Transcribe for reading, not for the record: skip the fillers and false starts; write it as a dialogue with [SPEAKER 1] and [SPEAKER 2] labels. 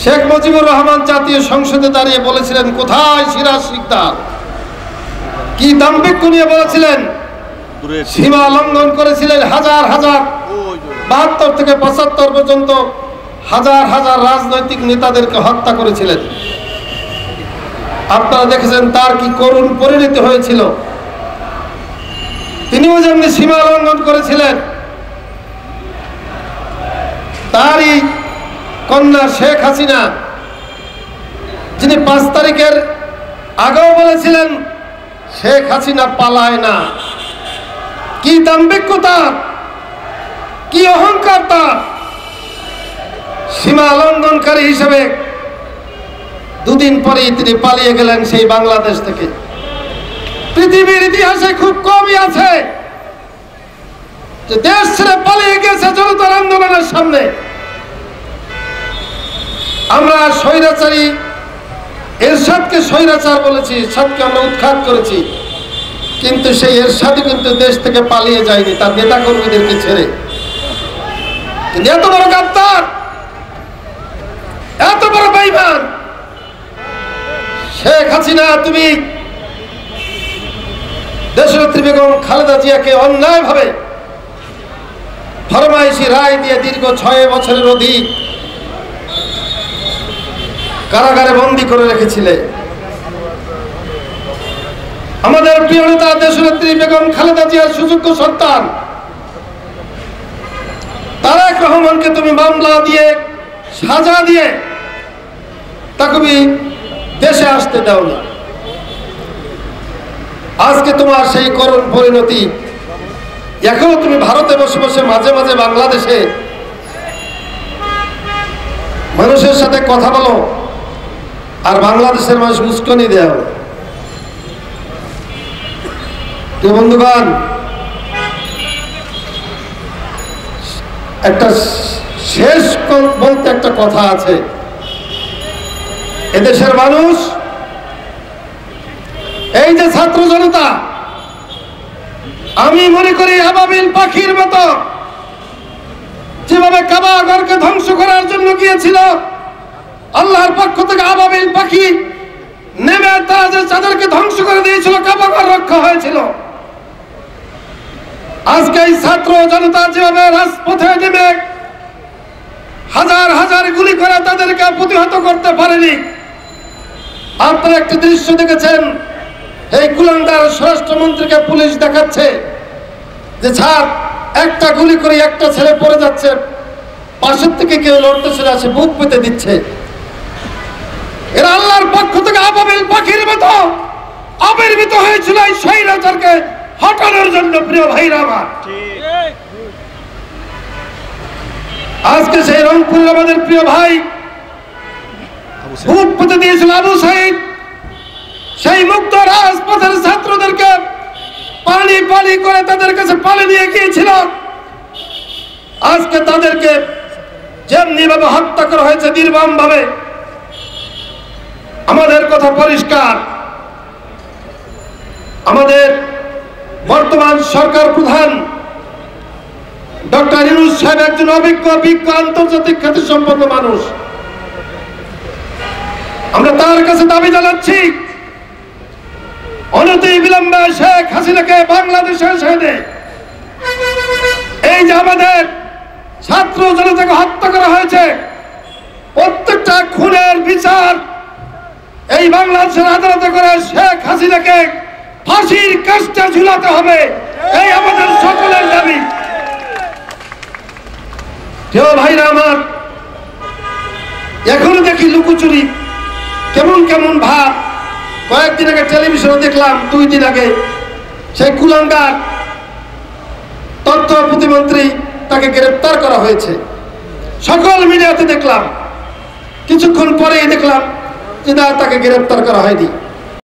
[SPEAKER 1] শেখ মুজিবুর রহমান জাতীয় সংসদে দাঁড়িয়ে বলেছিলেন, কোথায় সিরাজ শিকদার? কি দাম্ভিক্য নিয়ে বলেছিলেন? সীমা লঙ্ঘন করেছিলেন। হাজার হাজার ৭২ থেকে ৭৫ পর্যন্ত হাজার হাজার রাজনৈতিক নেতাদেরকে হত্যা করেছিলেন। আপনারা দেখেছেন তার কি করুণ পরিণতি হয়েছিল। তিনিও যেমনি সীমা লঙ্ঘন করেছিলেন, তারই কন্যা শেখ হাসিনা, যিনি ৫ তারিখের আগেও বলেছিলেন শেখ হাসিনা পালায় না। কি দাম্ভিক্য তার, কি অহংকার তার! সীমা লঙ্ঘনকারী হিসেবে দুদিন পরেই তিনি পালিয়ে গেলেন সেই বাংলাদেশ থেকে। পৃথিবীর ইতিহাসে খুব কমই আছে যে দেশ ছেড়ে পালিয়ে গেছে জনতার আন্দোলনের সামনে। আমরা স্বৈরাচারী এরশাদকে স্বৈরাচার বলেছি, এরশাদকে আমরা উৎখাত করেছি, কিন্তু সেই এরশাদই কিন্তু দেশ থেকে পালিয়ে যায়নি তার নেতা কর্মীদেরকে ছেড়ে। কিন্তু এত বড় গাদ্দার, এত বড় বেঈমান শেখ হাসিনা, তুমি দেশনেত্রী বেগম খালেদা জিয়াকে অন্যায়ভাবে ফরমাইশি রায় দিয়ে দীর্ঘ ৬ বছরের অধিক কারাগারে বন্দী করে রেখেছিলে। আমাদের প্রিয় নেতা দেশনেত্রী বেগম খালেদা জিয়ার সুযোগ্য সন্তান তারেক রহমানকে তুমি মামলা দিয়ে, সাজা দিয়ে তাকে দেশে আসতে দাও না। আজকে তোমার সেই করুণ পরিণতি। এখনো তুমি ভারতে বসে বসে মাঝে মাঝে বাংলাদেশে মানুষের সাথে কথা বলো, আর বাংলাদেশের মানুষ উস্কানি দেও। বন্ধুগণ, একটা শেষ বলতে একটা কথা আছে। এদেশের মানুষ, এই যে ছাত্র জনতা, আমি মনে করি আবাবিল পাখির মতো যেভাবে কাবাঘরকে ধ্বংস করার জন্য গিয়েছিল, আল্লাহর পক্ষ থেকে আবাবিল পাখি নেমে তারা যে তাদেরকে ধ্বংস করে দিয়েছিল, কাবাঘর রক্ষা হয়েছিল। আজকে এই ছাত্র জনতা যেভাবে রাজপথে নেমে হাজার হাজার গুলি করে তাদেরকে প্রতিহত করতে পারেনি। আপনারা একটা দৃশ্য দেখেছেন, এই কুলাঙ্গার স্বরাষ্ট্রমন্ত্রীকে পুলিশ দেখাচ্ছে যে ছাড়, একটা গুলি করে একটা ছেলে পড়ে যাচ্ছে, পাশের থেকে কেউ লড়তেছে না, সে বুক পেতে দিচ্ছে। এরা আল্লাহর পক্ষ থেকে আবাবিল পাখির মতো আবির্ভূত হয়েছিল এই স্বৈরাচারকে হটানোর জন্য। প্রিয় ভাইরা আমার, আজকে সেই রংপুরের আমাদের প্রিয় ভাই বুক পেতে দিয়েছিল আবু সাইদ, সেই মুক্ত রাজপথের ছাত্রদেরকে পানি পানি করে তাদের কাছে পানি নিয়ে গিয়েছিল। আজকে তাদেরকে যেমনি ভাবে হত্যা করা হয়েছে নির্মম ভাবে, আমাদের কথা পরিষ্কার। আমাদের বর্তমান সরকার প্রধান ডক্টর ইউনূস সাহেব একজন অভিজ্ঞ আন্তর্জাতিক খ্যাতিসম্পন্ন মানুষ। আমরা তার কাছে দাবি জানাচ্ছি, অনতি বিলম্বে শেখ হাসিনাকে বাংলাদেশে এসে দে। এই যে আমাদের ছাত্র জনতাকে হত্যা করা হয়েছে, প্রত্যেকটা খুনের বিচার এই বাংলাদেশের আদালতে করে শেখ হাসিনাকে ফাঁসির কাস্টে ঝুলাতে হবে, এই আমাদের সকলের দাবি। কেউ ভাইরা আমার, এখনো দেখি লুকোচুরি, কেমন কেমন ভাব। কয়েকদিন আগে টেলিভিশনে দেখলাম, 2 দিন আগে, সেই কুলাঙ্গার তথ্য প্রতিমন্ত্রী তাকে গ্রেপ্তার করা হয়েছে। সকল মিডিয়াতে দেখলাম, কিছুক্ষণ পরেই দেখলাম যে তাকে গ্রেপ্তার করা হয়নি।